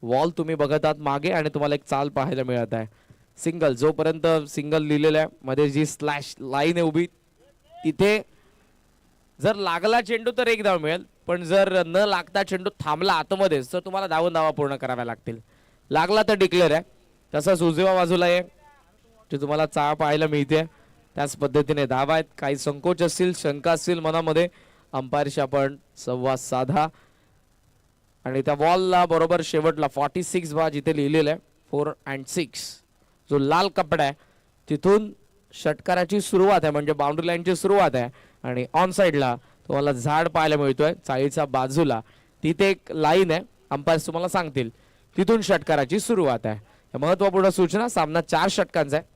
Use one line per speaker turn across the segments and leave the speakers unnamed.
Wall तुम्ही बघत आहात मागे आणि तुम्हाला एक चाल पाहायला मिळत आहे. सिंगल, जोपर्यंत सिंगल लिहिलेलं आहे मध्ये जी स्लॅश लाईन आहे उभी, तिथे जर लागला चेंडू तर एक धाव मिळेल, पण जर न लागता चेंडू थांबला आतमध्येच तर तुम्हाला धावा पूर्ण कराव्या लागतील. लागला तर डिक्लेअर आहे. तसंच उजव्या बाजूला आहे जे तुम्हाला चाळ पाहायला मिळते, त्याच पद्धतीने धावा आहेत. काही संकोच असतील, शंका असतील मनामध्ये, अंपायरशी आपण संवाद साधा. आणि त्या वॉलला बरोबर शेवटला 46 बा जिथे लिहिलेलं आहे 4 and 6, जो लाल कपडा आहे तिथून षटकाराची सुरुवात आहे, म्हणजे बाउंड्री लाईनची सुरुवात आहे. आणि ऑन साईडला तुम्हाला झाड पाहायला मिळतोय चाळीच्या बाजूला, तिथे एक लाईन आहे, अंपायर्स तुम्हाला सांगतील तिथून षटकाराची सुरुवात आहे. महत्वपूर्ण सूचना, सामना 4 षटकांचा आहे.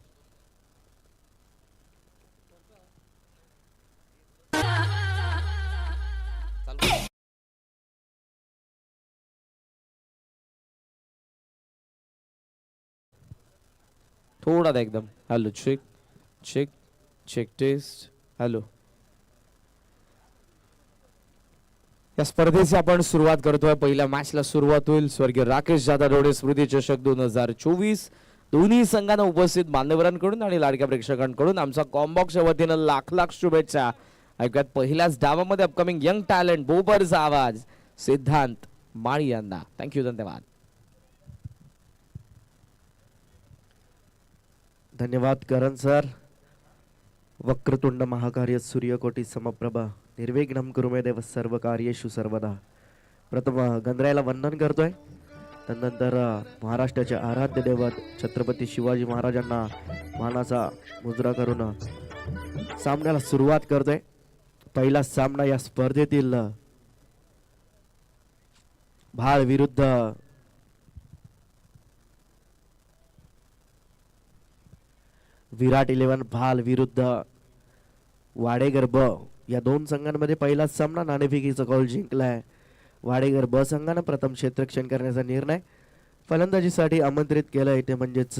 थोडा एकदम. Hello, check check check test. Hello. या स्पर्धेची आपण सुरुवात करतोय. पहिल्या मॅचला सुरुवात होईल स्वर्गीय राकेश जाधव रोडे स्मृती चषक 2024. दोन्ही संघांना उपस्थित मान्यवरांकडून आणि लाडक्या प्रेक्षकांकडून आमचा कॉम्बॉक्सच्या वतीनं लाख लाख शुभेच्छा. ऐकूयात पहिल्याच डावामध्ये अपकमिंग यंग टॅलेंट बोबरचा आवाज सिद्धांत माळी यांना. थँक्यू, धन्यवाद.
धन्यवाद करण सर. वक्रतुंड महाकार्य सूर्यकोटी समप्रभा निर्विघ्नं कुरु मे देव सर्व कार्येषु सर्वदा. प्रथम गंधरायाला वंदन करतोय. त्यानंतर महाराष्ट्राचे आराध्य दैवत छत्रपती शिवाजी महाराजांना मानाचा मुजरा करून सामन्याला सुरुवात करतोय. पहिला सामना या स्पर्धेतील भाळ विरुद्ध विराट 11 भाल विरुद्ध वाडेगर ब या दोन संघांमध्ये पहिलाच सामना. नाणेफेकीचा कौल जिंकलाय वाडेगर ब संघानं. प्रथम क्षेत्ररक्षण करण्याचा निर्णय फलंदाजीसाठी आमंत्रित केलाय ते म्हणजेच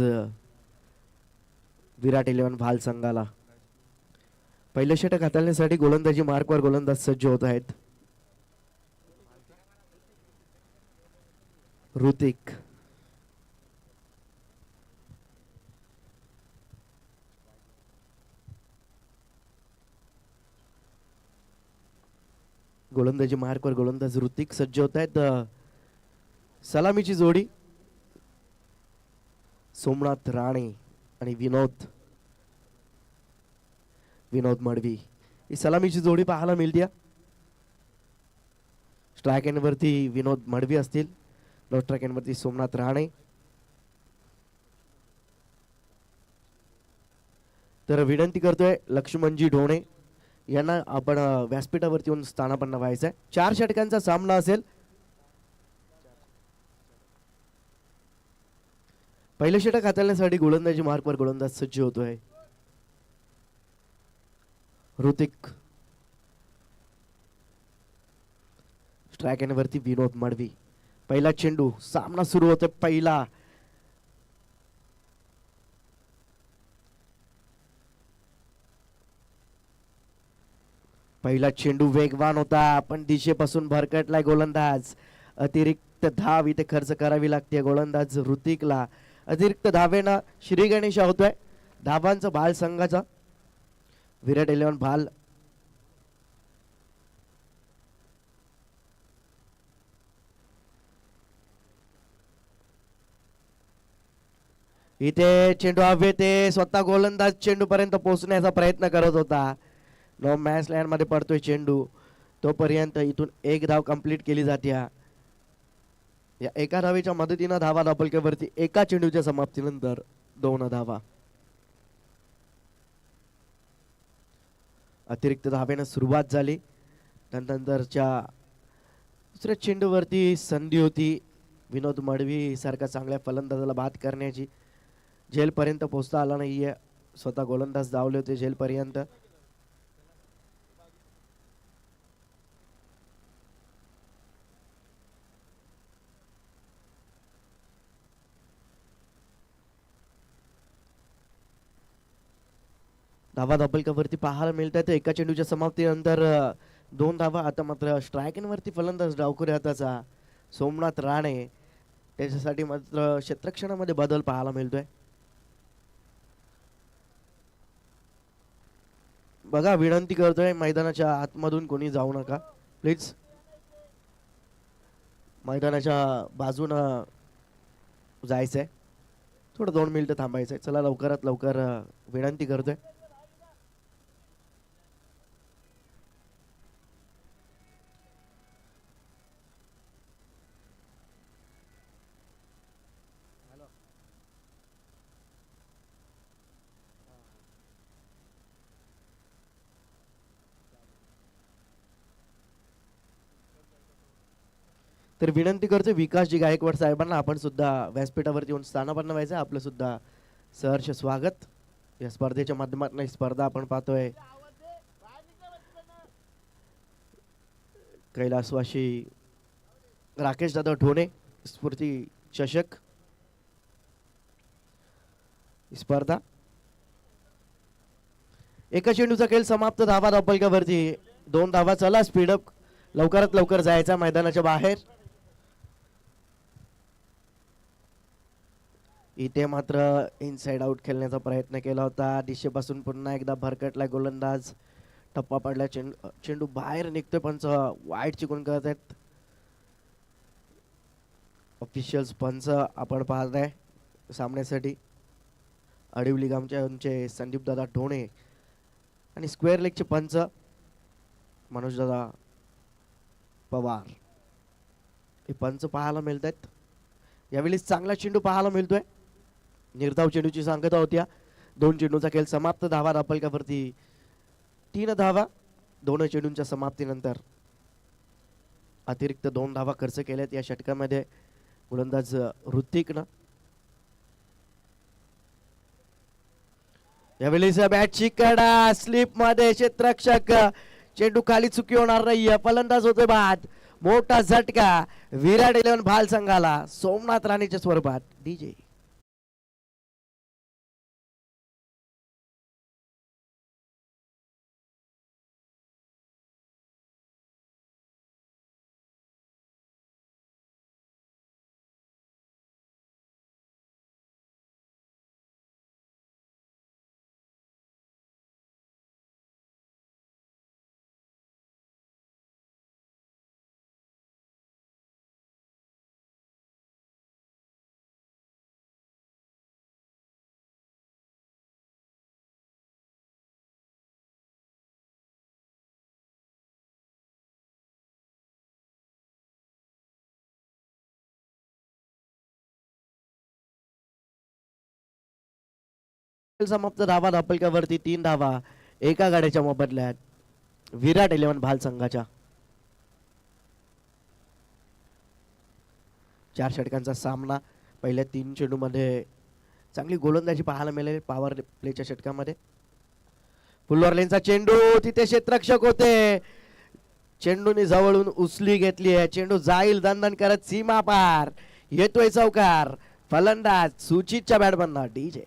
विराट 11 भाल संघाला. पहिलं षटक हाताळण्यासाठी गोलंदाजी मार्कवर गोलंदाज सज्ज होत आहेत. ऋतिक, गोलंदाजी मार्कवर गोलंदाज ऋतिक सज्ज होत आहेत. सलामीची जोडी सोमनाथ राणे आणि विनोद मडवी ही सलामीची जोडी पाहायला मिळते. स्ट्राइक एंड वरती विनोद मडवी असतील, नो स्ट्राइक एंड वरती सोमनाथ राणे. तर विनंती करतोय लक्ष्मणजी ढोणे यांना आपण व्यासपीठावरती येऊन स्थानापन्न व्हायचं आहे. 4 षटकांचा सामना असेल. पहिलं षटक हाताळण्यासाठी गोलंदाजी मार्कवर गोलंदाज सज्ज होतोय. ऋतिक, स्ट्राइक एंड वरती विनोद मडवी. पहिला चेंडू, सामना सुरू होतोय. पहिला चेंडू वेगवान होता पण दिशेपासून भरकटलाय गोलंदाज. अतिरिक्त धाव इथे खर्च करावी लागते गोलंदाज ऋतिकला. अतिरिक्त धावेनं श्री गणेश होतोय धावांचा भाल संघाचा. विराट 11 भाल इथे चेंडू हवे ते स्वतः गोलंदाज चेंडू पर्यंत पोहोचण्याचा प्रयत्न करत होता. नो मॅच लँड मध्ये पडतोय चेंडू. तोपर्यंत इथून एक धाव कंप्लीट केली जाते. या एका धावेच्या मदतीनं धावा धापलकेवरती एका चेंडूच्या समाप्तीनंतर 2 धावा. अतिरिक्त धावेनं सुरुवात झाली. त्यानंतरच्या दुसऱ्या चेंडूवरती संधी होती विनोद मडवी सारखा चांगल्या फलंदाजाला बाद करण्याची. झेलपर्यंत पोहोचता आला नाहीये. स्वतः गोलंदाज धावले होते झेलपर्यंत. धावा धापलकावरती पाहायला मिळतात. एका चेंडूच्या समाप्तीनंतर 2 धावा. आता मात्र स्ट्राइक वरती फलंदाज डावखुऱ्या हाताचा सोमनाथ राणे त्याच्यासाठी मात्र क्षेत्ररक्षणामध्ये बदल पाहायला मिळतोय. बघा, विनंती करतोय मैदानाच्या आतमधून कोणी जाऊ नका प्लीज. मैदानाच्या बाजूनं जायचंय, थोडं 2 मिनिटं थांबायचंय. चला लवकरात लवकर विनंती करतोय. तर विनंती करतो विकासजी गायकवाड साहेबांना, आपण सुद्धा व्यासपीठावरती येऊन स्थानापन्न व्हायचं. आपलं सुद्धा सहर्ष स्वागत या स्पर्धेच्या माध्यमातून. ही स्पर्धा आपण पाहतोय कैलासवासी राकेश दादा ढोणे स्फूर्ती चषक स्पर्धा. एका चेंडूचा खेळ समाप्त. धावा धापलकावरती 2 धावा. चला स्पीडअप, लवकरात लवकर जायचा मैदानाच्या बाहेर. इथे मात्र इनसाइड आउट खेळण्याचा प्रयत्न केला होता. दिशेपासून पुन्हा एकदा भरकटला गोलंदाज. टप्पा पडला, चेंडू बाहेर निघतोय. पंच वाईट चिकून करत आहेत. ऑफिशियल्स पंच आपण पाहताय सामन्यासाठी. अडीवली गामचे संदीप दादा ढोणे आणि स्क्वेअर लेगचे पंच मनोज दादा पवार हे पंच पाहायला मिळत आहेत. यावेळी चांगला चेंडू पाहायला मिळतोय. निर्धाव चेंडूची सांगता होत्या. 2 चेंडूचा खेळ समाप्त. धावा धापलकावरती 3 धावा. 2 चेंडूंच्या समाप्तीनंतर अतिरिक्त 2 धावा खर्च केल्यात या षटकामध्ये गोलंदाज ऋतिकनं. यावेळीचा बॅटची कडा स्लिप मध्ये क्षेत्ररक्षक. चेंडू खाली चुकी होणार नाहीये. फलंदाज होतोय बाद. मोठा झटका विराट 11 भाल संघाला सोमनाथ राणेच्या स्वरूपात. डीजे समाप्त. धावा धापलकावरती 3 धावा एका गाड्याच्या मोबदल्यात विराट 11 भाल संघाच्या. 4 षटकांचा सामना. पहिल्या 3 चेंडूमध्ये चांगली गोलंदाजी पाहायला मिळाली पॉवर प्लेच्या षटकामध्ये. फुलवर लेनचा चेंडू, तिथे क्षेत्ररक्षक होते. चेंडूने जवळून उचली घेतली आहे. चेंडू जाईल दणदण करत सीमा पार. येतोय चौकार. फलंदाज सुचितच्या बॅटमधनं डीजे.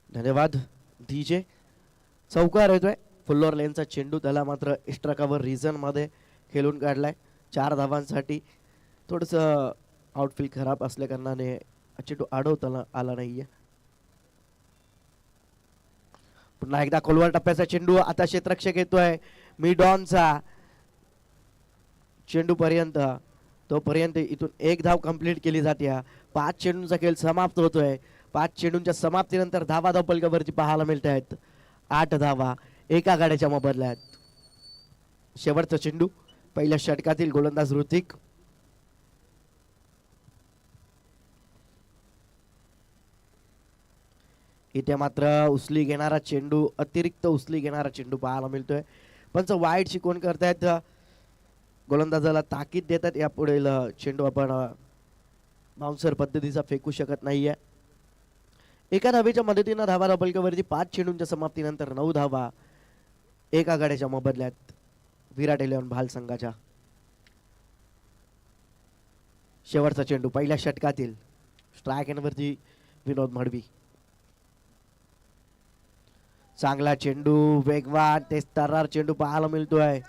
धन्यवाद डीजे. चौकार येतोय. फुल्लोर लेनचा चेंडू, त्याला मात्र एक्स्ट्रा कव्हर रिझन मध्ये खेळून काढलाय 4 धावांसाठी. थोडस आउटफील्ड खराब असल्या कारणाने चेंडू अडवता आला नाहीये. पुन्हा एकदा खोलवर टप्प्याचा चेंडू. आता क्षेत्ररक्षक येतोय मिडॉनचा. चेंडू पर्यंत, तोपर्यंत इथून 1 धाव कंप्लीट केली जाते. 5 चेंडूंचा खेळ समाप्त होतोय. 5 चेंडूंच्या समाप्तीनंतर धावा धापलकावरती पाहायला मिळत आहेत 8 धावा एका गाड्याच्या मोबदल्यात. शेवटचा चेंडू पहिल्या षटकातील गोलंदाज ऋतिक. इथे मात्र उचली घेणारा चेंडू, अतिरिक्त उचली घेणारा चेंडू पाहायला मिळतोय. पंच वाईट शिकवण करतायत. गोलंदाजाला ताकीद देतात यापुढे चेंडू आपण बाउन्सर पद्धतीचा फेकू शकत नाहीये. एका धावेच्या मदतीनं धावा धापलकावरती 5 चेंडूंच्या समाप्तीनंतर 9 धावा एका गाड्याच्या मोबदल्यात विराट 11 भाल संघाच्या. शेवटचा चेंडू पहिल्या षटकातील स्ट्रायक एंडवरती विनोद मडवी. चांगला चेंडू, वेगवान ते तर्रार चेंडू पाहायला मिळतोय.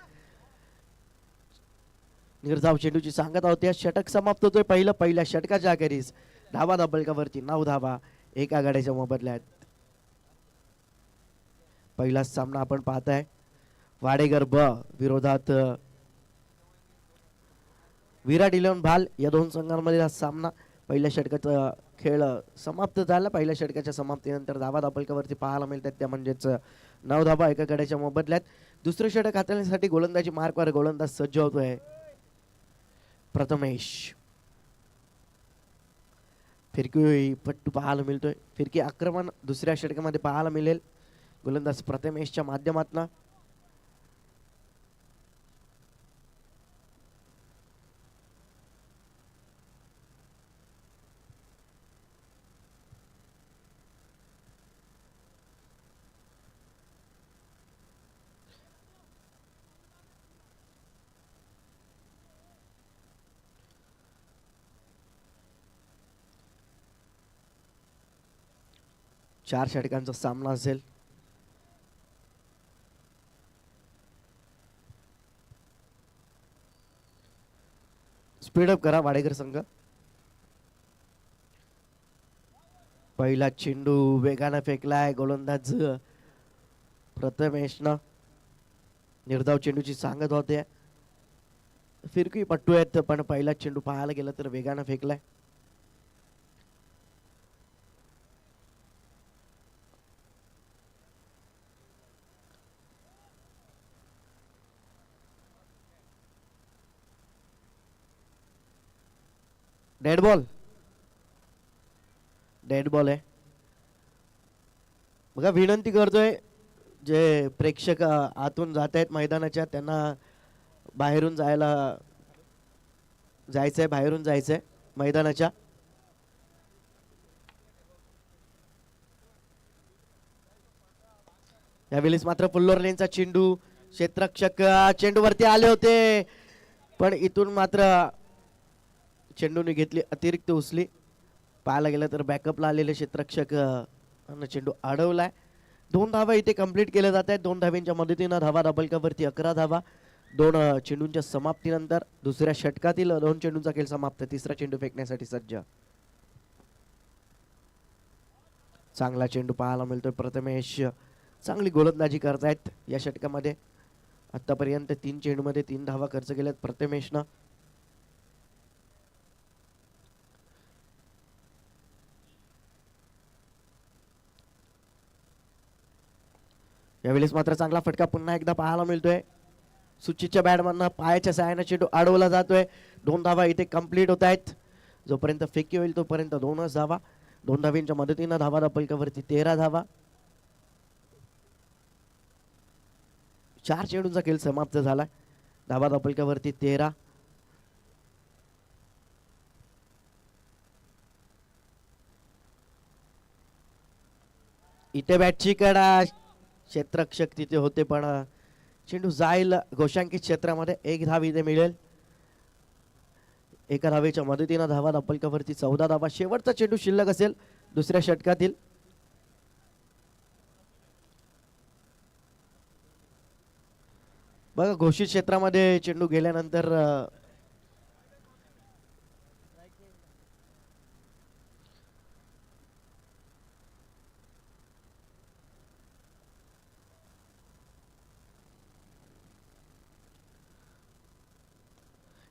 निर्धाव चेंडूची सांगत होते. षटक समाप्त होतोय पहिल्या षटकाच्या अखेरीस धावा धाबळकावरती 9 धावा एका गाड्याच्या मोबदल्यात. पहिला सामना आपण पाहताय वाडेगर ब विरोधात विराट इलेव्हन भाल या दोन संघांमध्ये हा सामना पहिल्या षटकाचा खेळ समाप्त झाला. पहिल्या षटकाच्या समाप्तीनंतर धावा धाबळकावरती पाहायला मिळतात त्या म्हणजेच 9 धावा एका गड्याच्या मोबदल्यात. दुसरं षटक हाताळण्यासाठी गोलंदाजी मार्कवर गोलंदाज सज्ज होतोय. प्रथमेश फिरकी पट्टू पाहायला मिळतोय. फिरकी आक्रमण दुसऱ्या षटकामध्ये पाहायला मिळेल गोलंदाज प्रथमेशच्या माध्यमातून. चार षटकांचा सामना असेल. स्पीडअप करा वाडेकर संघ. पहिला चेंडू वेगाने फेकलाय गोलंदाज प्रथमेशनं. निर्धाव चेंडूची सांगत होते. फिरकी पट्टू आहेत पण पहिला चेंडू पाहायला गेलं तर वेगाने फेकलाय. डेड बॉल आहे. बघा विनंती करतोय जे प्रेक्षक आतून जात आहेत मैदानाच्या त्यांना बाहेरून जायचंय मैदानाच्या. यावेळेस मात्र पुल्लोर लेनचा चेंडू क्षेत्ररक्षक चेंडूवरती आले होते पण इथून मात्र चेंडूने घेतली अतिरिक्त उचली. पाहायला गेलं तर बॅकअपला आलेले क्षेत्ररक्षक चेंडू अडवलाय. 2 धावा इथे कंप्लीट केल्या जात आहेत. 2 धाव्यांच्या मदतीनं धावा धाबळकावरती 11 धावा. 2 चेंडूंच्या समाप्तीनंतर दुसऱ्या षटकातील 2 चेंडूंचा खेळ समाप्त. तिसरा चेंडू फेकण्यासाठी सज्ज. चांगला चेंडू पाहायला मिळतोय. प्रथमेश चांगली गोलंदाजी करतायत या षटकामध्ये. आतापर्यंत 3 चेंडूमध्ये 3 धावा खर्च केल्यात प्रथमेशनं. यावेळेस मात्र चांगला फटका पुन्हा एकदा पाहायला मिळतोय. सुचितच्या बॅटमधनं पायाच्या सहाय्याने चेंडू अडवला जातोय. 2 धावा इथे कंप्लीट होत आहेत. जोपर्यंत फेकी होईल तोपर्यंत 2च धावा. 2 धाव्यांच्या मदतीनं धावा धाबळकावरती 13 धावा. 4 चेंडूंचा खेळ समाप्त झाला. धावा धाबळकावरती 13. इथे बॅटची कडा क्षेत्ररक्षक तिथे होते पण चेंडू जाईल घोषांकित क्षेत्रामध्ये. 1 धाव इथे मिळेल. एका धावेच्या मदतीनं धावा धाबळकावरती 14 धावा. शेवटचा चेंडू शिल्लक असेल दुसऱ्या षटकातील. बघा घोषित क्षेत्रामध्ये चेंडू गेल्यानंतर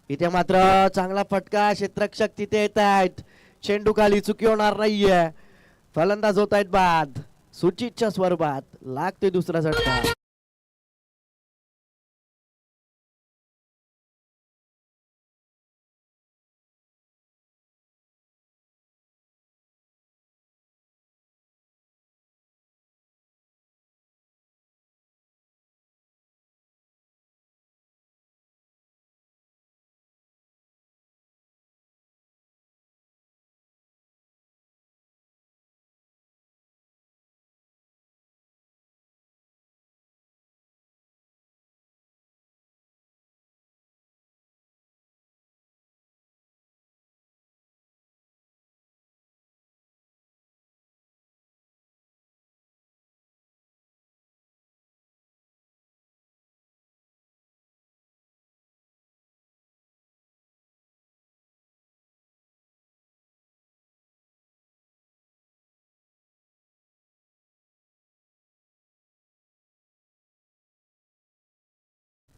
इथे मात्र चांगला फटका. क्षेत्ररक्षक तिथे येत आहेत. चेंडू खाली चुकी होणार नाहीये. फलंदाज होत आहेत बाद. सुचितच्या स्वरूपात लागते दुसरा झटका.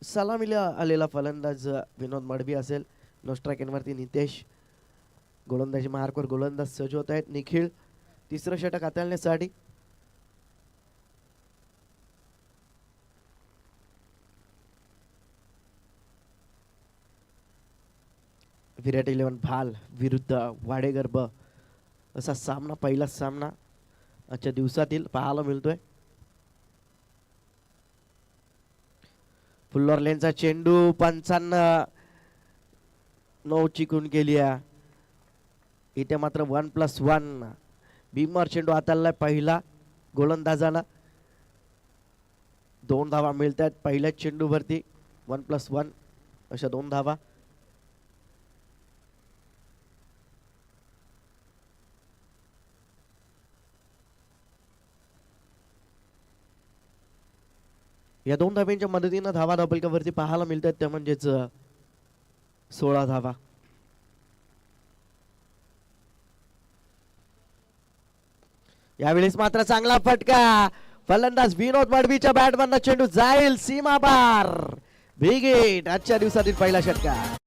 सलामीला आलेला फलंदाज विनोद मडवी असेल. नो स्ट्राईकवरती नितेश. गोलंदाजी मार्कवर गोलंदाज सज्ज होत आहेत. निखिल तिसरं षटक हाताळण्यासाठी. विराट 11 भाल विरुद्ध वाडेगर्भ असा सामना, पहिलाच सामना आजच्या दिवसातील पाहायला मिळतोय. फुल्लर लेनचा चेंडू पंचांना 9 चिकून गेली आहे. इथे मात्र 1+1 भीमर चेंडू हाताळलाय पहिला गोलंदाजाला. 2 धावा मिळत आहेत पहिल्याच चेंडूवरती. 1+1 अशा 2 धावा. या 2 धाब्यांच्या मदतीनं धावा धाबलकावरती पाहायला मिळतात त्या म्हणजेच 16 धावा. यावेळेस मात्र चांगला फटका. फलंदाज विनोद मडवीच्या बॅटमधनं चेंडू जाईल सीमा पार. बिग हिट आजच्या दिवसातील पहिला षटकार.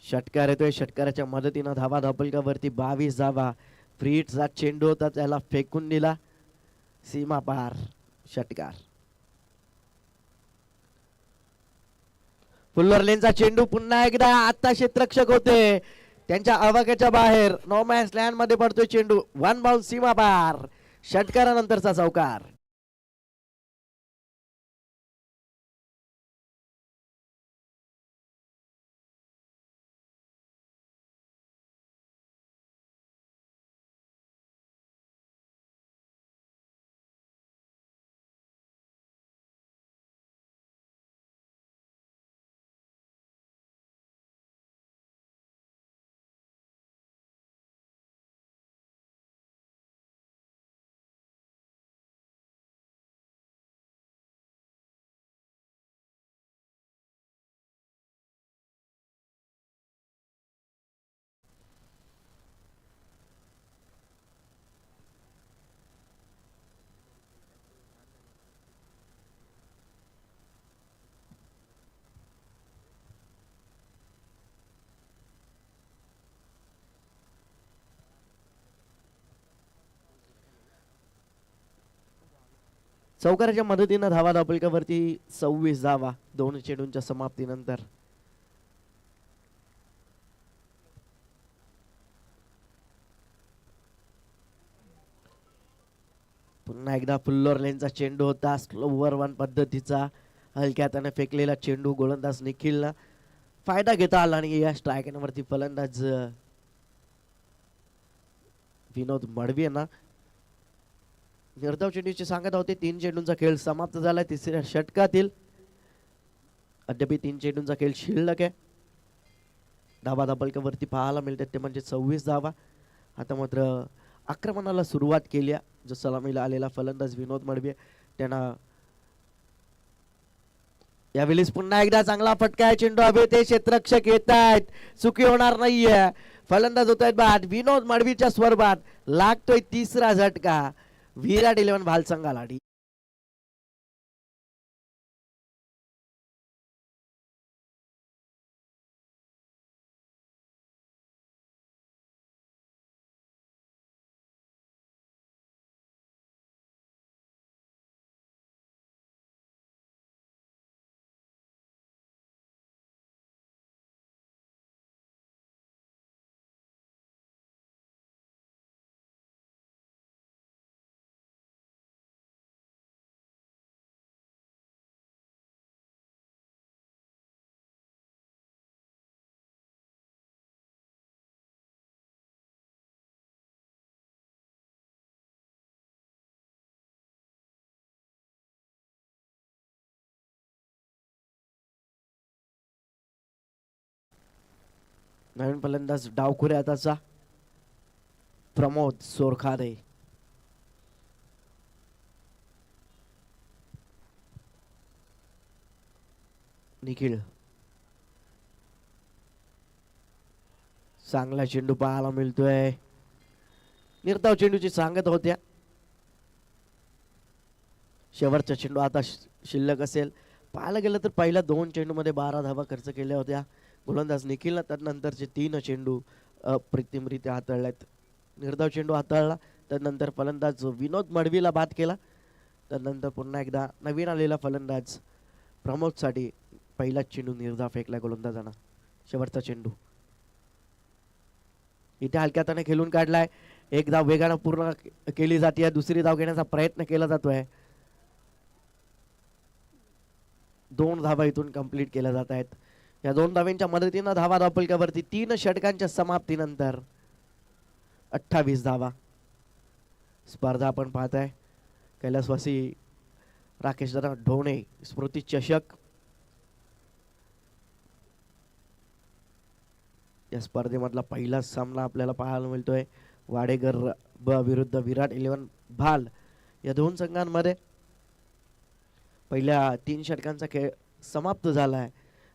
षटकार येतोय. षटकाराच्या मदतीनं धावा धाबलकावरती 22 धावा. फ्रीटचा चेंडू होता त्याला फेकून दिला. सीमा पार षटकार. फुल्लर लेनचा चेंडू पुन्हा एकदा आता क्षेत्ररक्षक होते त्यांच्या आवाक्याच्या बाहेर. नो मॅच लँड मध्ये पडतोय चेंडू. 1 बाउंड सीमा पार. षटकारानंतरचा चौकार. चौकाराच्या मदतीनं धावा धाबलकावरती 26 धावा 2 चेंडूंच्या समाप्तीनंतर. पुन्हा एकदा फुल्लर लेनचा चेंडू होता. स्लोवर 1 पद्धतीचा हलक्या हाताने फेकलेला चेंडू गोलंदाज निखिलला फायदा घेता आला आणि या स्ट्रायकरवरती फलंदाज विनोद मडवी यांना निर्धाव चेंडूची सांगत होते. 3 चेंडूंचा खेळ समाप्त झाला तिसऱ्या षटकातील. अद्याप 3 चेंडूंचा खेळ शिल्लक आहे. धावा धाबलकावरती पाहायला मिळतात ते म्हणजे 26 धावा. आता मात्र आक्रमणाला सुरुवात केली. जो सलामीला आलेला फलंदाज विनोद मडवी त्यांना यावेळेस पुन्हा एकदा चांगला फटका आहे. चेंडू हवे ते क्षेत्ररक्षक येत आहेत. चुकी होणार नाहीये. फलंदाज होत आहेत बाद. विनोद मडवीच्या स्वरूपात लागतोय तिसरा झटका. विराट 11 भाल संघाला. नवीन फलंदाज डावखुऱ्या हाताचा प्रमोद सोरखादे. निखिल. चांगला चेंडू पाहायला मिळतोय. निर्धाव चेंडूची सांगत होत्या. शेवटचा चेंडू आता शिल्लक असेल. पाहायला गेलं तर पहिल्या 2 चेंडूमध्ये 12 धावा खर्च केल्या होत्या गोलंदाज निखिलनं. त्यानंतरचे 3 चेंडू अप्रतिमरित्या हाताळल्यात. निर्धाव चेंडू हाताळला त्यानंतर फलंदाज विनोद मडवीला बाद केला. त्यानंतर पुन्हा एकदा नवीन आलेला फलंदाज प्रमोदसाठी पहिलाच चेंडू निर्धाव फेकला गोलंदाजानं. शेवटचा चेंडू इथे हलक्या हाताने खेळून काढलाय. एक धाव वेगानं पूर्ण केली जाते. दुसरी धाव घेण्याचा प्रयत्न केला जातोय. 2 धावा इथून कंप्लीट केल्या जात आहेत. या 2 धावांच्या मदतीनं धावा धावपलकावरती 3 षटकांच्या समाप्तीनंतर 28 धावा. स्पर्धा आपण पाहताय कैलासवासी राकेशदादा ढोणे स्मृती चषक. या स्पर्धेमधला पहिला सामना आपल्याला पाहायला मिळतोय. वाडेकर विरुद्ध विराट 11 भाल. या 2 संघांमध्ये पहिल्या 3 षटकांचा खेळ समाप्त झाला आहे.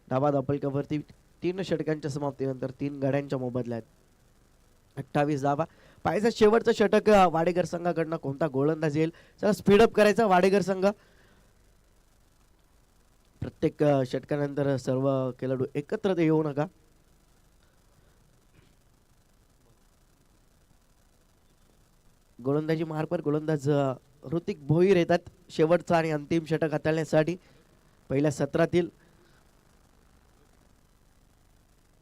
धावा धावपलकावरती 3 षटकांच्या समाप्तीनंतर 3 गड्यांच्या मोबदल्यात 28 धावा. पाहायचं शेवटचं षटक वाडेकर संघाकडनं कोणता गोलंदाज येईल. चला स्पीडअप करायचा वाडेकर संघ. प्रत्येक षटकानंतर सर्व खेळाडू एकत्र येऊ नका. गोलंदाजी मार्फत गोलंदाज ऋतिक भोईर येतात शेवटचा आणि अंतिम षटक हाताळण्यासाठी. पहिल्या सत्रातील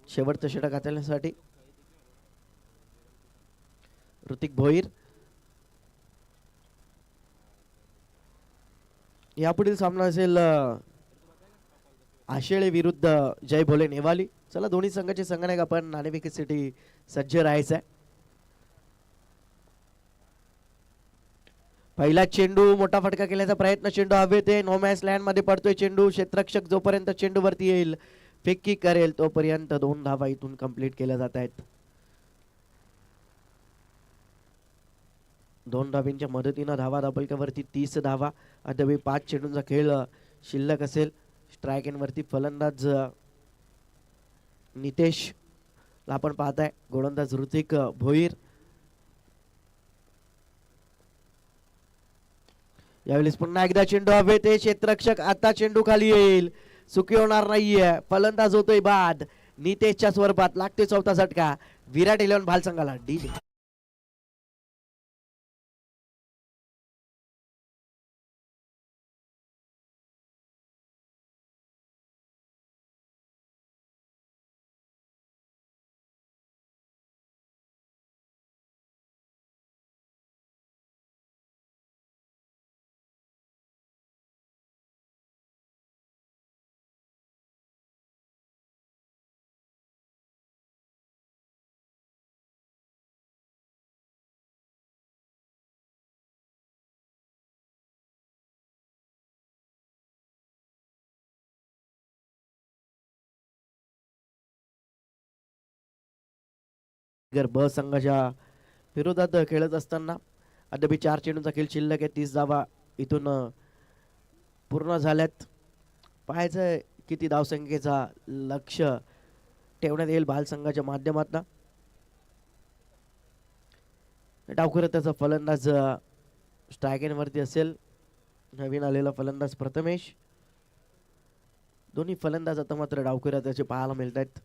शेवटचं षटक हाताळण्यासाठी ऋतिक भोईर. यापुढील सामना असेल आशेळे विरुद्ध जय भोले नेवाली. चला दोन्ही संघाचे संघनायक आपण नाणेफेकीसाठी सज्ज राहायचं आहे. पहिला चेंडू मोठा फटका केल्याचा प्रयत्न. चेंडू हवेत आहे. नो मॅच लँड मध्ये पडतोय चेंडू. क्षेत्ररक्षक जोपर्यंत चेंडू वरती येईल फेकी करेल तोपर्यंत 2 धावा इथून कंप्लीट केल्या जात आहेत. 2 धावांच्या मदतीनं धावा धावपलकावरती 30 धावा. अद्याप 5 चेंडूंचा खेळ शिल्लक असेल. स्ट्राईक एंड वरती फलंदाज नितेश ला आपण पाहताय. गोलंदाज ऋतिक भोईर. यावेळेस पुन्हा एकदा चेंडू हवेत आहे. क्षेत्ररक्षक आता चेंडू खाली येईल. चुकी होणार नाहीये. फलंदाज होतोय बाद. नितेशच्या स्वरूपात लागतोय 4था झटका. विराट 11 भाल संघाला डी. ब संघाच्या विरोधात खेळत असताना अद्याप 4 चेंडूंचा खेळ शिल्लक आहे. 30 धावा इथून पूर्ण झाल्यात. पाहायचं किती धावसंख्येचा लक्ष ठेवण्यात येईल बाल संघाच्या माध्यमातून. डावखुरं त्याचा फलंदाज स्ट्रायक वरती असेल. नवीन आलेला फलंदाज प्रथमेश. दोन्ही फलंदाज आता मात्र डावखुऱ्या त्याचे पाहायला मिळत आहेत.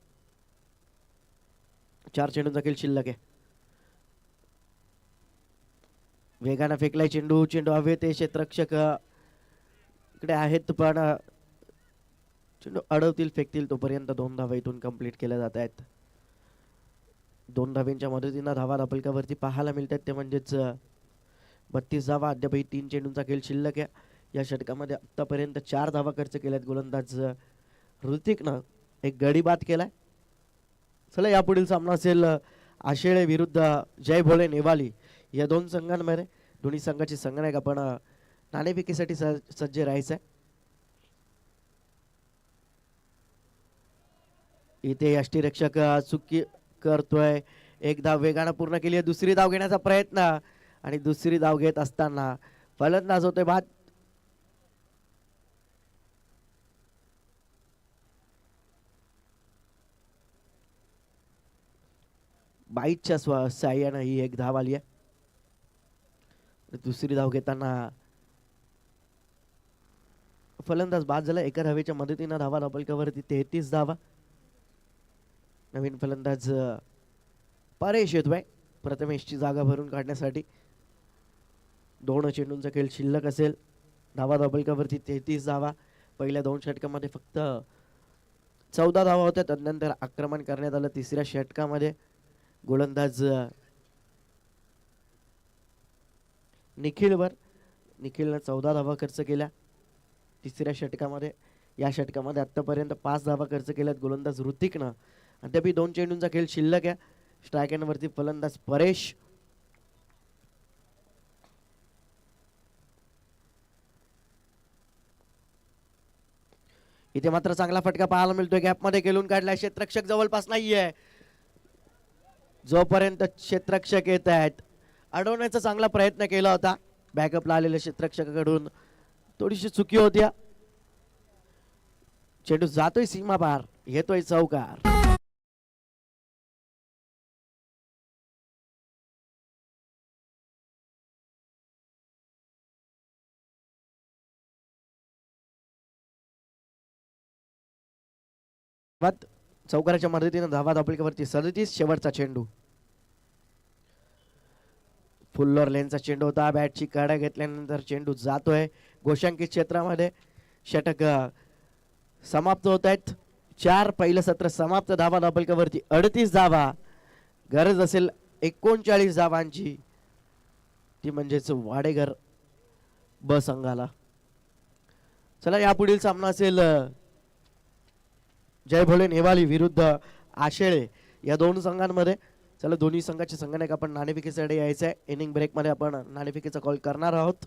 4 चेंडूंचा खेळ शिल्लक आहे. वेगानं फेकलाय चेंडू. चेंडू हवेत आहे. क्षेत्ररक्षक इकडे आहेत पण चेंडू अडवतील फेकतील तोपर्यंत 2 धावा इथून कंप्लीट केल्या जात आहेत. 2 धावांच्या मदतीनं धावा धावपलकावरती पाहायला मिळतात ते म्हणजेच 32 धावा. अद्याप 3 चेंडूंचा खेळ शिल्लक आहे. या षटकामध्ये आतापर्यंत 4 धावा खर्च केल्यात गोलंदाज ऋतिकनं. एक गडी बाद केलाय. चला यापुढील सामना असेल आशेळे विरुद्ध जय भोले नेवाली. या 2 संघांमध्ये दोन्ही संघाचे संघनायक आपण नाणेफेकीसाठी सज्ज राहायचंय. इथे यष्टीरक्षक चुकी करतोय. एक धाव वेगानं पूर्ण केली आहे. दुसरी धाव घेण्याचा प्रयत्न आणि दुसरी धाव घेत असताना फलंदाज होते बाद. बाईटच्या साह्यानं ही एक धाव आली आहे. दुसरी धाव घेताना फलंदाज बाद झाला. एका धावेच्या मदतीनं धावा धाबलकावरती 33 धावा. नवीन फलंदाज परेश येतोय प्रथमेशची जागा भरून काढण्यासाठी. 2 चेंडूंचा खेळ शिल्लक असेल. धावा धाबलकावरती 33 धावा. पहिल्या 2 षटकामध्ये फक्त 14 धावा होत्या. तदनंतर आक्रमण करण्यात आलं तिसऱ्या षटकामध्ये. गोलंदाज निखिलवर. निखिलनं 14 धावा खर्च केल्या तिसऱ्या षटकामध्ये. या षटकामध्ये आतापर्यंत 5 धावा खर्च केल्यात गोलंदाज ऋतिकनं. अद्याप 2 चेंडूंचा खेळ शिल्लक आहे. स्ट्राईक एंडवरती फलंदाज परेश. इथे मात्र चांगला फटका पाहायला मिळतोय. गॅपमध्ये खेळून काढलाय. क्षेत्ररक्षक जवळपास नाहीये. जोपर्यंत क्षेत्ररक्षक येत आहेत अडवण्याचा चांगला प्रयत्न केला होता. बॅकअपला आलेल्या क्षेत्ररक्षकाकडून थोडीशी चुकी होती. चेंडू जातोय सीमा पार. येतोय चौकार. चौकाराच्या मदतीनं धावा धापलिकेवरती 37. शेवटचा चेंडू. फुल्लर लेनचा चेंडू होता. बॅटची काढा घेतल्यानंतर चेंडू जातोय गोशांकित क्षेत्रामध्ये. षटक समाप्त होत आहेत. 4 पहिलं सत्र समाप्त. धावा धापलिकेवरती 38 धावा. गरज असेल 39 धावांची. ती म्हणजेच वाडेघर ब संघाला. चला यापुढील सामना असेल जय भोले नेवाली विरुद्ध आशेळे या 2 संघांमध्ये. चला दोन्ही संघाचे संघनायक आपण नाणेफेकीसाठी यायचं आहे. इनिंग ब्रेक मध्ये आपण नाणेफेकीचा कॉल करणार आहोत.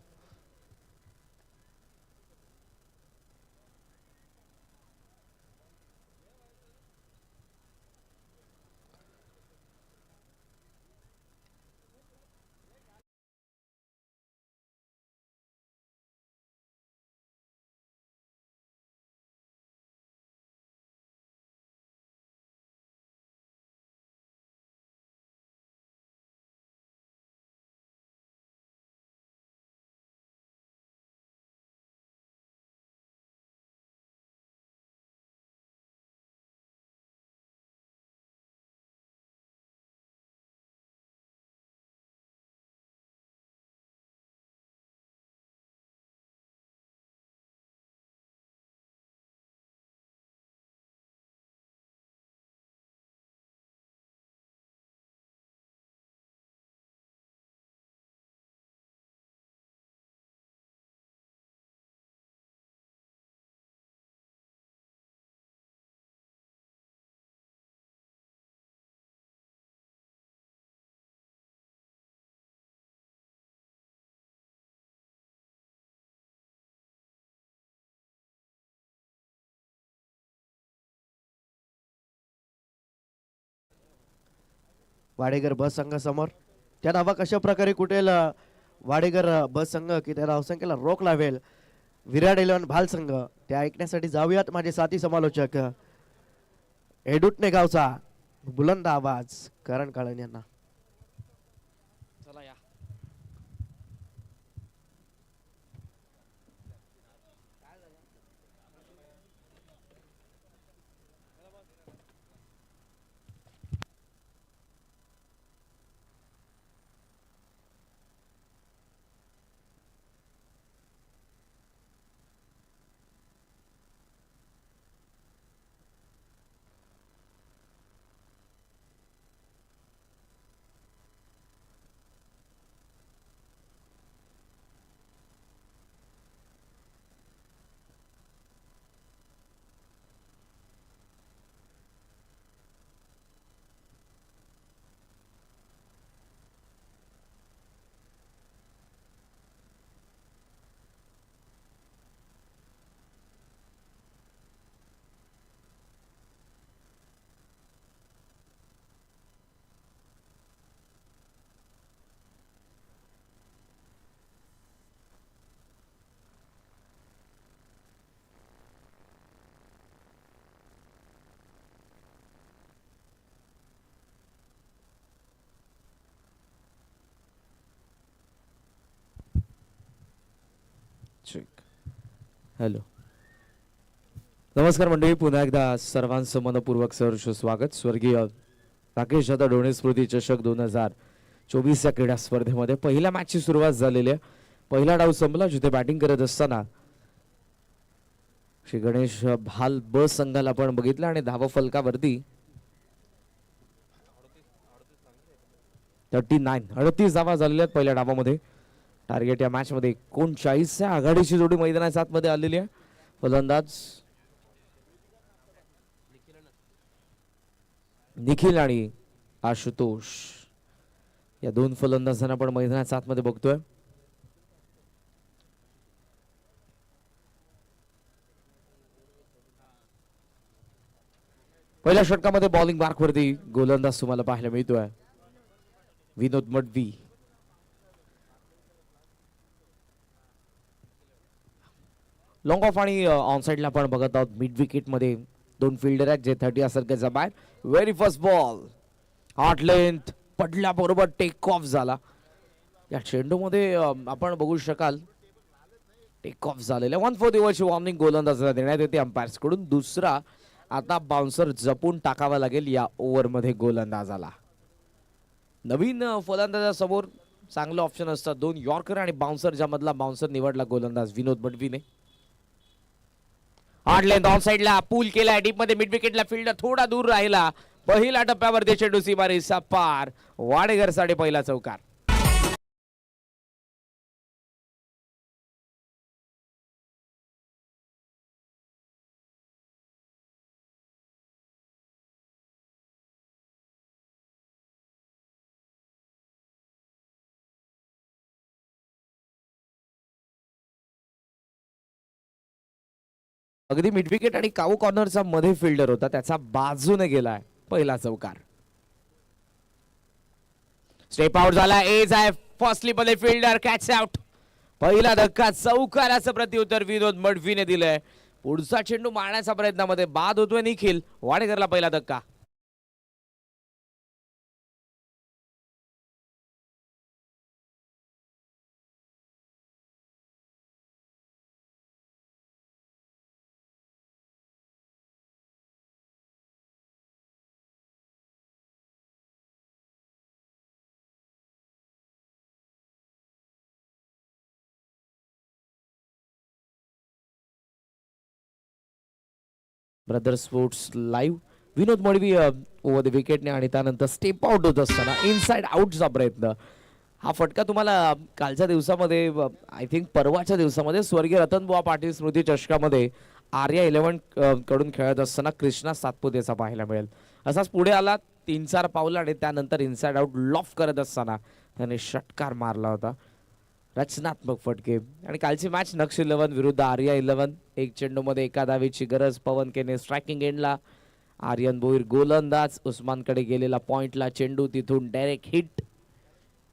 वाडेघर बस संघ समोर. त्या धावा कशा प्रकारे कुठेल वाडेघर बस संघ की त्या धावसंख्येला रोख लावेल विराट 11 भाल संघ ते ऐकण्यासाठी जाऊयात माझे साथी समालोचक. एडुटणे गावचा बुलंद आवाज करण काळन यांना.
चला या. चेक. हॅलो, नमस्कार मंडळी, पुन्हा एकदा सर्वांचं मनपूर्वक सहर्ष स्वागत. स्वर्गीय राकेश दादा डोणे स्मृती चषक 2024 या क्रीडा स्पर्धेमध्ये पहिल्या मॅचची सुरुवात झालेली आहे. पहिला डाव संपला, जिथे बॅटिंग करत असताना श्री गणेश भाल ब संघाला आपण बघितलं आणि धाव फलकावरती 38 धावा झालेल्या आहेत पहिल्या डावामध्ये. टार्गेट या मॅच मध्ये 39 आघाडीची जोडी मैदानाच्या आतमध्ये आलेली आहे. फलंदाज निखिल आणि आशुतोष या दोन फलंदाजांना आपण मैदानाच्या आतमध्ये बघतोय. पहिल्या षटकामध्ये बॉलिंग मार्कवरती गोलंदाज तुम्हाला पाहायला मिळतोय विनोद मडवी. लॉंग ऑफ आणि ऑन साइडला आपण बघत आहोत. मिड विकेट मध्ये दोन फिल्डर आहेत जे 30 सर्कलचा बाहेर. Very first ball hot length पडल्या बरोबर टेक ऑफ झाला. या चेंडूमध्ये आपण बघू शकाल टेक ऑफ झालेला. 1 फॉर दिवसची वॉर्निंग गोलंदाजाला देण्यात येते अंपायर्स कडून. दुसरा आता बाउन्सर जपून टाकावा लागेल या ओव्हर मध्ये गोलंदाजाला. नवीन फलंदाजासमोर चांगलं ऑप्शन असतात. 2 यॉर्कर आणि बाउन्सर, ज्यामधला बाउन्सर निवडला गोलंदाज विनोद मडवीने. हार्ड लेंथ ऑन साइडला पूल केला डीप मध्ये. मिड विकेटला फील्डर थोडा दूर राहिला. पहिल्या टप्प्यावरती चेंडू सीमारेषा पार. वाडेकर साठी पहिला चौकार. अगदी मिड विकेट आणि काऊ कॉर्नरचा मध्ये फिल्डर होता, त्याचा बाजूने गेलाय पहिला चौकार. स्टेप आउट झाला. एज आहे फर्स्टली मध्ये फिल्डर कॅच आउट. पहिला धक्का चौकाराचं प्रत्युत्तर विनोद मडवीने दिलंय. पुढचा चेंडू मारण्याच्या प्रयत्नामध्ये बाद होतोय निखिल. वाडेकरला पहिला धक्का. Brother sports live. Vinod Madvi over the विकेटने आणि त्यानंतर स्टेप आउट होत असताना इनसाइड आउटचा प्रयत्न. हा फटका तुम्हाला कालच्या दिवसामध्ये, आय थिंक परवाच्या दिवसामध्ये, स्वर्गीय रतनबुवा पाटील स्मृती चषकामध्ये आर्या 11 कडून खेळत असताना कृष्णा सातपुतेचा पाहायला मिळेल. असाच पुढे आला 3-4 पावलं आणि त्यानंतर इनसाइड आउट लॉफ करत असताना त्याने षटकार मारला होता. रचनात्मक फटके. आणि कालची मॅच नक्ष 11 विरुद्ध आर्या 11. एक चेंडूमध्ये एका धावेची गरज. पवन केने स्ट्रायकिंग एंडला. आर्यन भोईर गोलंदाज. उस्मानकडे गेलेला पॉइंटला चेंडू, तिथून डायरेक्ट हिट.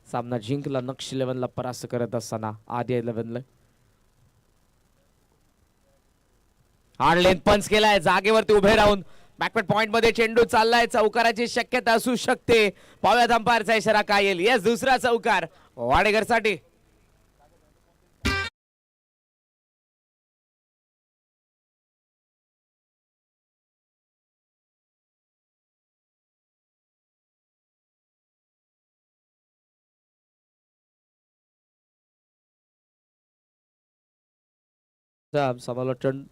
सामना जिंकला नक्ष 11ला परास्त करत असताना आर्या 11ला. हार्ड लेंथ पंच केलाय जागेवरती उभे राहून. बॅकवर्ड पॉइंट मध्ये चेंडू चाललाय. चौकाराची शक्यता असू शकते. पाव्यात अंपायरचा इशारा काय येईल? येस, दुसरा चौकार वाडेकर साठी. समालोचन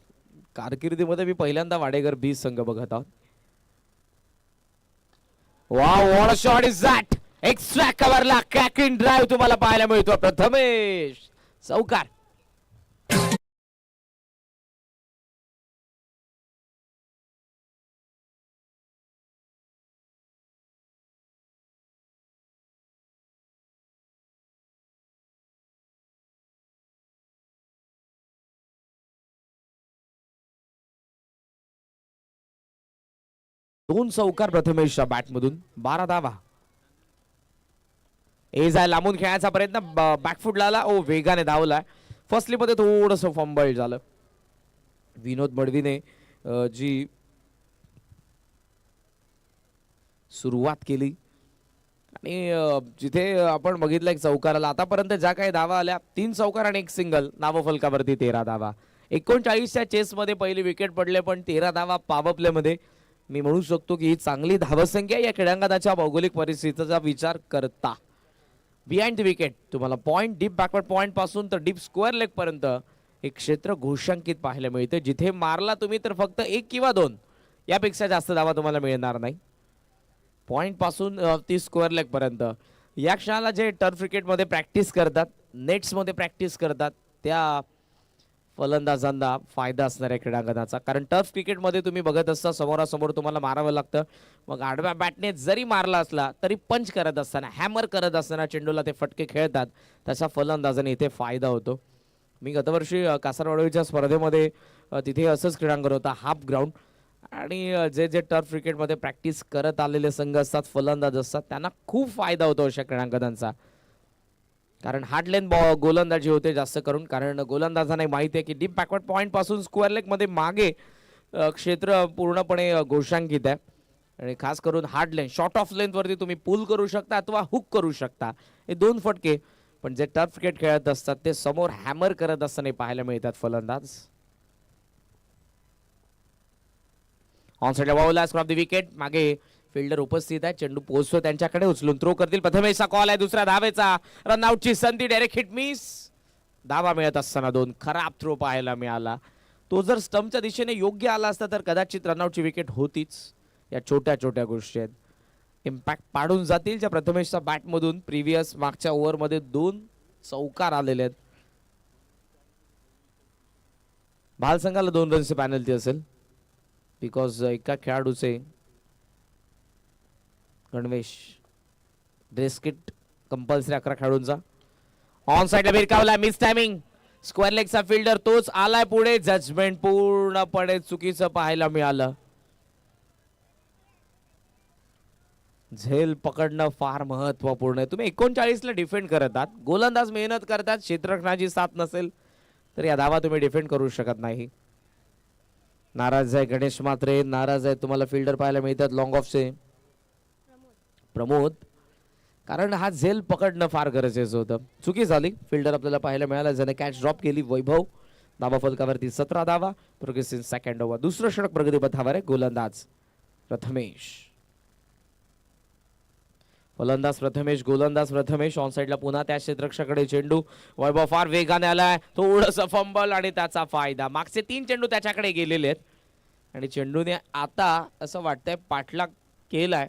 कारकिर्दीमध्ये मी पहिल्यांदा वाडेकर 20 संघ बघत आहोत. Wow, what a shot is that. Extra कव्हरला क्रॅकिंग ड्राइव्ह तुम्हाला पाहायला मिळतो. प्रथमेश चौकार. दोन चौकार प्रथमेशच्या बॅटमधून. 12 धावा. एज आहे लांबून खेळायचा प्रयत्न. बॅकफुटला आला. ओ, वेगाने धावला. फर्स्टली मध्ये थोडस फंबल झालं. विनोद मडवीने जी सुरुवात केली आणि जिथे आपण बघितलं एक चौकाराला आतापर्यंत ज्या काही धावा आल्या 3 चौकार आणि 1 सिंगल, नावफलकावरती 13 धावा. 39च्या चेसमध्ये पहिली विकेट पडले, पण 13 धावा पॉवर प्लेमध्ये. मी म्हणू शकतो की ही चांगली धावसंख्या या क्रीडांगणाच्या भौगोलिक परिस्थितीचा विचार करता. बिहाइंड द विकेट तुम्हाला पॉइंट, डीप बॅकवर्ड पॉइंट पासून तर डीप स्क्वेअर लेग पर्यंत एक क्षेत्र घोषांकित पाहायला मिळते, जिथे मारला तुम्ही तर फक्त 1 किंवा 2 यापेक्षा जास्त धावा तुम्हाला मिळणार नाही. पॉइंट पासून ती स्क्वेअर लेग पर्यंत. या क्षणाला जे टर्फ क्रिकेटमध्ये प्रॅक्टिस करतात, नेट्समध्ये प्रॅक्टिस करतात, त्या फलंदाजांना फायदा असणार आहे क्रीडांगणाचा. कारण टर्फ क्रिकेटमध्ये तुम्ही बघत असता समोरासमोर तुम्हाला मारावं लागतं. मग आडव्या बॅटने जरी मारला असला तरी पंच करत असताना, हॅमर करत असताना चेंडूला ते फटके खेळतात. त्याचा फलंदाजाने इथे फायदा होतो. मी गतवर्षी कासारवाडीच्या स्पर्धेमध्ये तिथे असंच क्रीडांगण होता, हाफ ग्राउंड. आणि जे जे टर्फ क्रिकेटमध्ये प्रॅक्टिस करत आलेले संघ असतात, फलंदाज असतात, त्यांना खूप फायदा होतो अशा क्रीडांगणांचा. कारण हार्ड लेन गोलंदाजी होते जास्त करून. कारण गोलंदाजांना माहिती आहे की डीप बॅकवर्ड पॉईंट पासून स्क्वेअर लेग मध्ये मागे क्षेत्र पूर्णपणे घोषांकित आहे. आणि खास करून hard lane, short of length वरती तुम्ही पुल करू शकता अथवा हुक करू शकता. हे 2 फटके. पण जे टर्फ क्रिकेट खेळत असतात ते समोर हॅमर करत असताना पाहायला मिळतात फलंदाज. ऑन साइडला बाउल क्रॉस द विकेट. मागे फिल्डर उपस्थित आहे, चेंडू पोहोचतो त्यांच्याकडे, उचलून थ्रो करतील. प्रथमेशचा कॉल आहे, दुसऱ्या धावेचा. रनआउटची संधी, डायरेक्ट हिट मिस. धावा मिळत असताना 2 खराब थ्रो पाहायला मिळाला. तो जर स्टंपच्या दिशेने योग्य आला असता तर कदाचित रनआउटची विकेट होतीच. या छोट्या छोट्या गोष्टी आहेत, इम्पॅक्ट पाडून जातील. ज्या प्रथमेशच्या बॅटमधून प्रिव्हियस मागच्या ओव्हरमध्ये 2 चौकार आलेले आहेत. भाल संघाला 2 रनची पॅनल्टी असेल, बिकॉज एका खेळाडूचे गणवेश ड्रेस किट कंपल्सरी 11 खेळाडूंचा. ऑन साइडला भिरकावला, मिस टायमिंग. स्क्वेअर लेगचा फिल्डर तोच आलाय पुढे. जजमेंट पूर्णपणे चुकीचं पाहायला मिळालं. झेल पकडणं फार महत्वपूर्ण आहे. तुम्ही 39ला डिफेंड करतात, गोलंदाज मेहनत करतात, क्षेत्ररक्षणाची साथ नसेल तर या धावा तुम्ही डिफेंड करू शकत नाही. नाराज आहे गणेश मात्रे, नाराज आहे. तुम्हाला फिल्डर पाहायला मिळतात लॉंग ऑफचे प्रमोद. कारण हा झेल पकडणं फार गरजेचं होतं. चुकी झाली, फिल्डर आपल्याला पाहायला मिळाला, ज्याने कॅच ड्रॉप केली. वैभव धावा फलकावरती 17 धावा. Progressive second over. दुसरं षटक प्रगतीपथावर आहे. गोलंदाज प्रथमेश. फलंदाज प्रथमेश, गोलंदाज प्रथमेश. ऑन साइडला पुन्हा त्या क्षेत्ररक्षकाकडे चेंडू. वैभव फार वेगाने आलाय, थोडंसं फंबल आणि त्याचा फायदा. मागचे 3 चेंडू त्याच्याकडे गेलेले आहेत आणि चेंडूने आता असं वाटतंय पाठलाग केलाय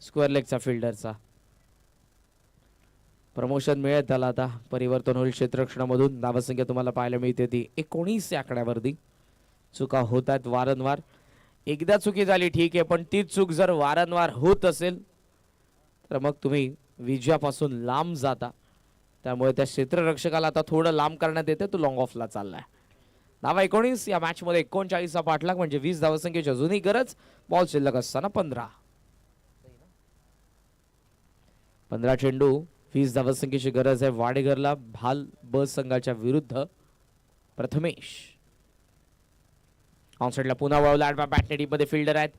स्क्वेअर लेगचा फिल्डरचा. प्रमोशन मिळेल त्याला आता. परिवर्तन होईल क्षेत्ररक्षणामधून. धावसंख्या तुम्हाला पाहायला मिळते ती 19 या आकड्यावरती. चुका होत आहेत वारंवार. एकदा चुकी झाली ठीक आहे, पण तीच चूक जर वारंवार होत असेल तर मग तुम्ही विजयापासून लांब जाता. त्यामुळे त्या क्षेत्ररक्षकाला आता थोडं लांब करण्यात येते. तो लॉंग ऑफला चाललाय. धावा 19 या मॅच मध्ये. 39चा पाठलाग म्हणजे 20 धावसंख्येची अजूनही गरज. बॉल शिल्लक असताना 15 चेंडू, 20 धावसंख्येची गरज आहे वाडेघरला. भाल ब संघाच्या विरुद्ध प्रथमेश. ऑन साइडला पुन्हा वळवला, बॅटने डीप मध्ये फिल्डर आहेत.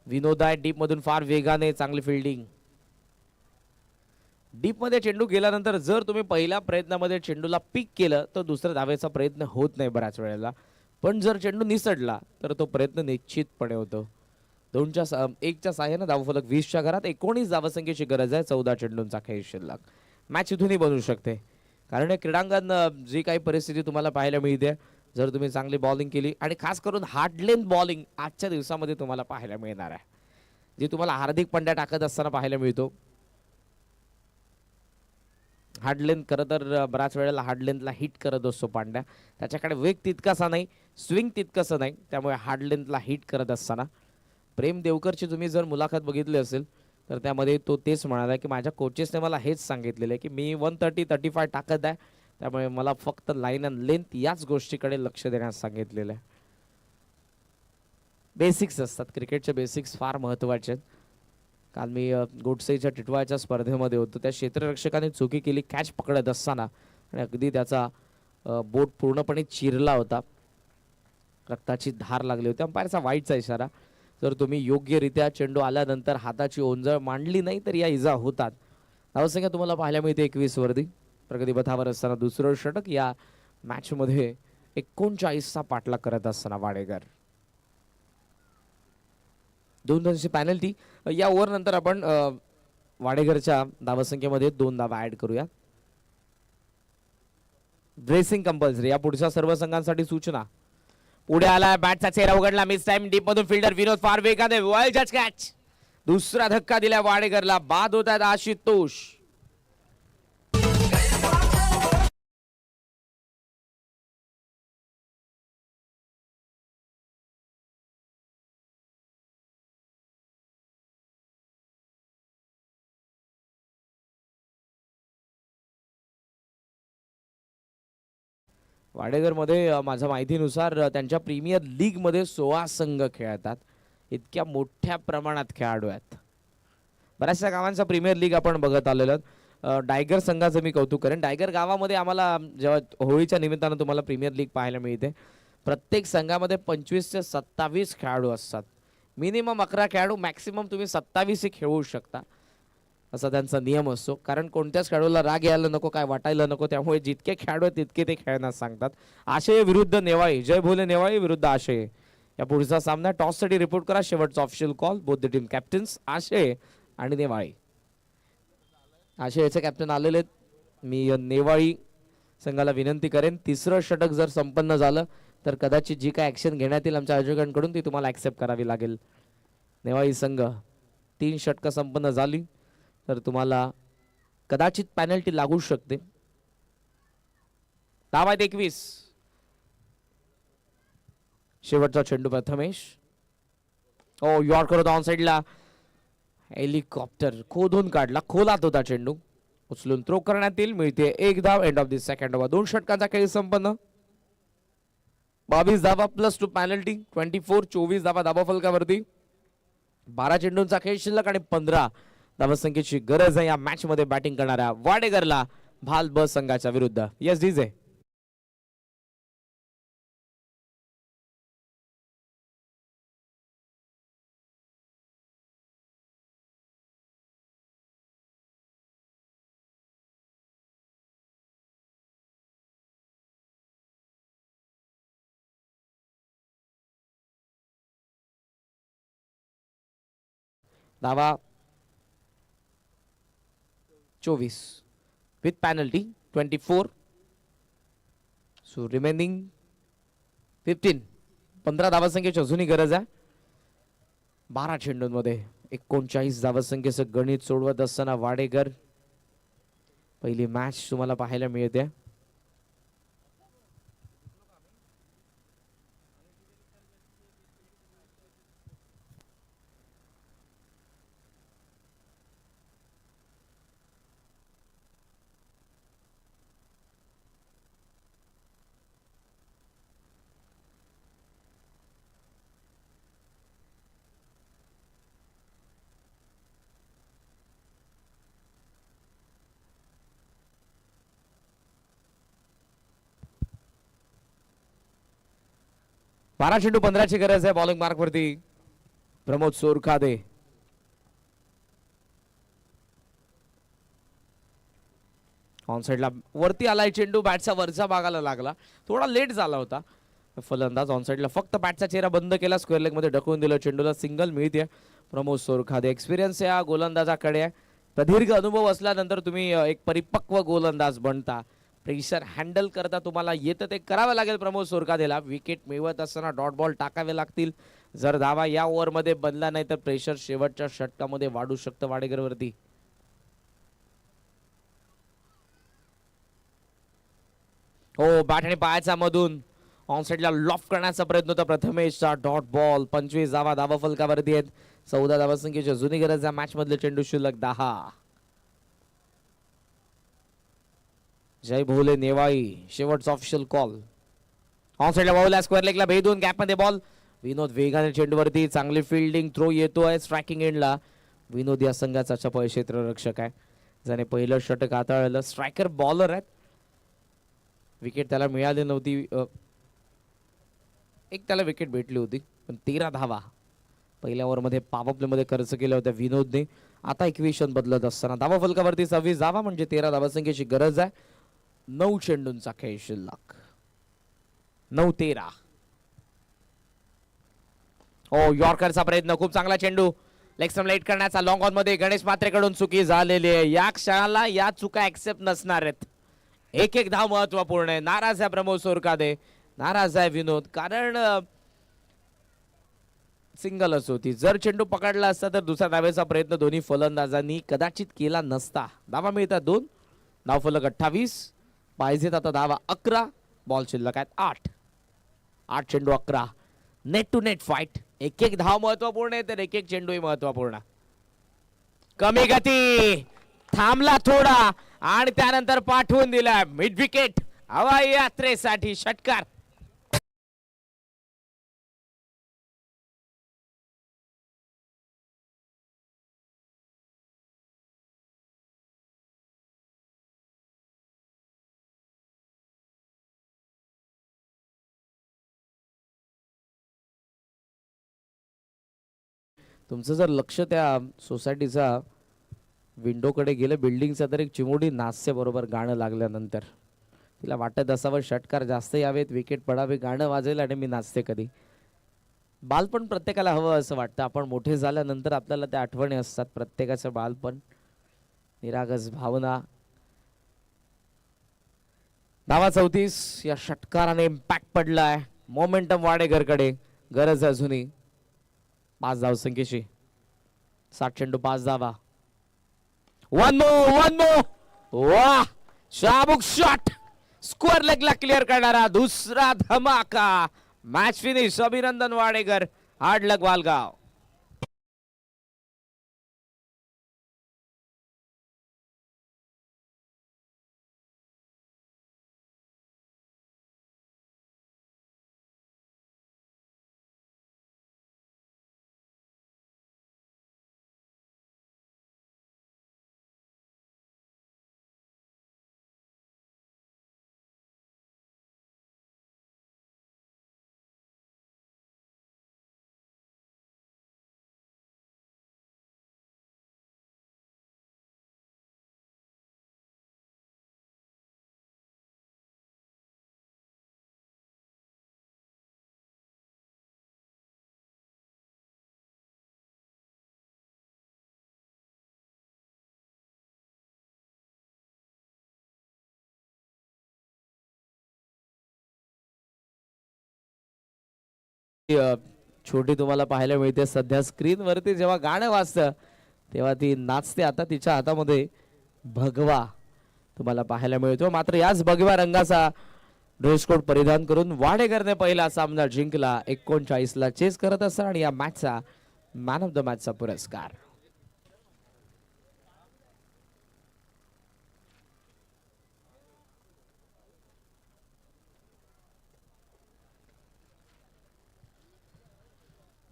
विनोद आहे डीप मधून फार वेगाने, चांगली फिल्डिंग. डीप मध्ये चेंडू गेल्यानंतर जर तुम्ही पहिल्या प्रयत्नामध्ये चेंडूला पिक केलं तर दुसऱ्या धावेचा प्रयत्न होत नाही बऱ्याच वेळेला. पण जर चेंडू निसटला तर तो प्रयत्न निश्चितपणे होतो. 1च्या साह्याने धावफलक 20च्या घरात. 19 धावसंख्येची गरज आहे. 14 चेंडूंचा खेळ शिल्लक. मॅच इथूनही बनू शकते. कारण हे क्रीडांगण जी काही परिस्थिती तुम्हाला पाहायला मिळते, जर तुम्ही चांगली बॉलिंग केली आणि खास करून हार्ड लेंथ बॉलिंग आजच्या दिवसामध्ये तुम्हाला पाहायला मिळणार आहे, जी तुम्हाला हार्दिक पंड्या टाकत असताना पाहायला मिळतो. हार्ड लेंथ खरं तर बऱ्याच वेळेला हार्ड लेंथला हिट करत असतो पांड्या. त्याच्याकडे वेग तितकासा नाही, स्विंग तितकंसं नाही, त्यामुळे हार्ड लेंथला हिट करत असताना. प्रेम देवकरची तुम्ही जर मुलाखत बघितली असेल तर त्यामध्ये तो तेच म्हणाला की माझ्या कोचेसने मला हेच सांगितलेलं आहे की मी 130-35 टाकत आहे, त्यामुळे मला फक्त लाईन अँड लेंथ याच गोष्टीकडे लक्ष देण्यास सांगितलेलं आहे. बेसिक्स असतात क्रिकेटचे, बेसिक्स फार महत्त्वाचे आहेत. काल मी गोडसेच्या टिटवाळ्याच्या स्पर्धेमध्ये होतो. त्या क्षेत्ररक्षकाने चुकी केली कॅच पकडत असताना आणि अगदी त्याचा बोट पूर्णपणे चिरला होता. रक्ताची धार लागली होती. अंपायरचा वाईटचा इशारा. जर तुम्ही योग्यरित्या चेंडू आल्यानंतर हाताची ओंजळ मांडली नाही तर या इजा होतात. धावसंख्या तुम्हाला पाहायला मिळते 21 वरती. प्रगतीपथावर असताना दुसरं षटक या मॅच मध्ये 39चा पाठलाग करत असताना वाडेकर. 2 रनची पॅनल्टी. या ओव्हर नंतर आपण वाडेकरच्या धावसंख्येमध्ये 2 धावा ऍड करूया. ड्रेसिंग कंपल्सरी या पुढच्या सर्व संघांसाठी सूचना. पुढे आला बॅटचा चेहरा उघडला. मिस टाइम डीप मधून फिल्डर विनोद फार वेगाने वेल जज कॅच. दुसरा धक्का दिला वाडेकरला. बाद होत आहेत आशुतोष. वाडेकरमध्ये माझ्या माहितीनुसार त्यांच्या प्रीमियर लीग मध्ये 16 संघ खेळतात. इतक्या मोठ्या प्रमाणात खेळाडू आहेत. बऱ्याचशा गावांचा प्रीमियर लीग आपण बघत आलेलो आहोत. डायगर संघाचं मी कौतुक करेन. डायगर गावामध्ये आम्हाला जेव्हा होळीच्या निमित्तानं तुम्हाला प्रीमियर लीग पाहायला मिळते, प्रत्येक संघामध्ये 25 ते 27 खेळाडू असतात. मिनिमम 11 खेळाडू, मॅक्सिमम तुम्ही 27 खेळू शकता असा त्यांचा नियम असतो. कारण कोणत्याच खेळाडूला राग यायला नको, काय वाटायला नको, त्यामुळे जितके खेळाडू आहेत तितके ते खेळण्यास सांगतात. आशय विरुद्ध नेवाळी. जय भोले नेवाळी विरुद्ध आशय. या पुढचा सामना टॉससाठी रिपोर्ट करा. शेवटचा official call. Both the team captains Ashay आणि नेवाळी. आशयचे कॅप्टन आलेले आहेत. मी नेवाळी संघाला विनंती करेन, तिसरं षटक जर संपन्न झालं तर कदाचित जी काय ऍक्शन घेण्यात येईल आमच्या आयोजकांकडून ती तुम्हाला ऍक्सेप्ट करावी लागेल. नेवाळी संघ 3 षटकं संपन्न झाली तर तुम्हाला कदाचित पॅनल्टी लागू शकते. धावा आहेत 21. शेवटचा चेंडू प्रथमेश. ओ यॉर्कर होता ऑन साइडला. हेलिकॉप्टर खोदून काढला. खोलात होता चेंडू. उचलून थ्रो करण्यात येईल. मिळते 1 धाव. End of the second over. 2 षटकांचा खेळ संपन्न. 22 धावा +2 पॅनल्टी. 24 धावा धाबा फलकावरती. 12 चेंडूंचा खेळ शिल्लक आणि 15 धावसंख्येची गरज आहे या मॅच मध्ये बॅटिंग करणाऱ्या वाडेकरला भाल ब संघाच्या विरुद्ध. Yes DJ. धावा 24 with penalty 24. So remaining 15. 15 धावसंख्येची अजूनही गरज आहे. 12 चेंडूंमध्ये 39 धावसंख्येचं गणित सोडवत असताना वाडेकर पहिली मॅच तुम्हाला पाहायला मिळते. बारा चेंडू 15ची गरज आहे. बॉलिंग मार्क वरती प्रमोद सोरखादे. ऑन साइडला वरती आलाय चेंडू. बॅटचा वरच्या भागाला लागला. थोडा लेट झाला होता फलंदाज. ऑन साइडला फक्त बॅटचा चेहरा बंद केला. स्क्वेअर लेग मध्ये ढकलून दिलं. चेंडूला सिंगल मिळते. प्रमोद सोरखादे एक्सपिरियन्स या गोलंदाजाकडे आहे. प्रदीर्घ अनुभव असल्यानंतर तुम्ही एक परिपक्व गोलंदाज बनता. प्रेशर हँडल करता तुम्हाला येतं ते करावं लागेल प्रमोद सोरखादेला. विकेट मिळवत असताना डॉट बॉल टाकावे लागतील. जर धावा या ओव्हरमध्ये बनला नाही तर प्रेशर शेवटच्या षटकामध्ये वाढू शकतं वाडेकरवरती. हो बॅट आणि पायाचा मधून ऑन साइडला लॉफ करण्याचा प्रयत्न होता प्रथमेशचा. Dot ball. 25 धावा धावा फलकावरती आहेत. 14 धावसंख्येची जुनी गरज आहे मॅच मधले. चेंडू शिल्लक 10. जय भोले नेवाळी. शेवटचा ऑफिशियल कॉल. ऑन साइडला बाउला. स्क्वेअर लेगला भेदून गॅप मध्ये बॉल. विनोद वेगाने चेंडूवरती. चांगली फिल्डिंग. थ्रो येतोय स्ट्रायकिंग एंडला. विनोद या संघाचा चपळ क्षेत्ररक्षक आहे. ज्याने पहिलं षटक हाताळलं. स्ट्रायकर बॉलर आहेत. विकेट त्याला मिळाली नव्हती. एक त्याला विकेट भेटली होती पण 13 धावा पहिल्या ओव्हरमध्ये पॉवर प्लेमध्ये खर्च केल्या होत्या विनोदने. आता इक्वेशन बदलत असताना धावा फलकावरती 26 धावा म्हणजे 13 धावासंख्येची गरज आहे. 9 चेंडूंचा खेळ शिल्लक. 9-13. ओ यॉर्करचा प्रयत्न, खूप चांगला चेंडू लेग स्टंप लाईट करण्याचा. लॉंग ऑन मध्ये गणेश म्हात्रेकडून चुकी झालेली आहे. या क्षणाला या चुका ऍक्सेप्ट नसणार आहेत. एक एक धाव महत्वपूर्ण आहे. नाराज आहे प्रमोद सोरकादे, नाराज आहे विनोद, कारण सिंगलच होती. जर चेंडू पकडला असता तर दुसऱ्या धावेचा प्रयत्न दोन्ही फलंदाजांनी कदाचित केला नसता. धावा मिळतात 2. धाव फलक 28. पाहिजेत आता धावा 11. बॉल शिल्लक आहेत 8. 8 चेंडू 11. Net to net fight. एक एक धाव महत्वपूर्ण आहे तर एक एक चेंडूही महत्वपूर्ण. कमी गती, थांबला थोडा आणि त्यानंतर पाठवून दिला मिड विकेट. हवाई यात्रेसाठी षटकार. तुमचं जर लक्ष त्या सोसायटीचा विंडोकडे गेलं बिल्डिंगचा, तर एक चिमुडी नाचते बरोबर गाणं लागल्यानंतर. तिला वाटत असावं षटकार जास्त यावेत, विकेट पडावे, गाणं वाजेल आणि मी नाचते कधी. बालपण प्रत्येकाला हवं असं वाटतं. आपण मोठे झाल्यानंतर आपल्याला त्या आठवणी असतात. प्रत्येकाचं बालपण, निरागस भावना. धावा 34. या षटकाराने इम्पॅक्ट पडलाय. मोमेंटम वाडेकरकडे. गरज अजूनही 5 धावसंख्येची. 60 चेंडू 5 धावा. वन मो वाह, शाबुक शॉट. स्क्वेअर लेगला क्लिअर करणारा दुसरा धमाका. Match finish. अभिनंदन वाडेकर, हार्ड लक वालगाव. छोटी तुम्हाला पाहायला मिळते सध्या स्क्रीन वरती. जेव्हा गाणं वाजतं तेव्हा ती नाचते. आता तिच्या हातामध्ये भगवा तुम्हाला पाहायला मिळतो. मात्र याच भगव्या रंगाचा ड्रेस कोड परिधान करून वाडेकरने पहिला सामना जिंकला. 39 ला चेस करत असताना आणि या मॅचचा मॅन ऑफ द मॅचचा पुरस्कार.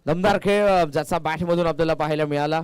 दमदार खेळ ज्याचा बॅट मधून आपल्याला पाहायला मिळाला.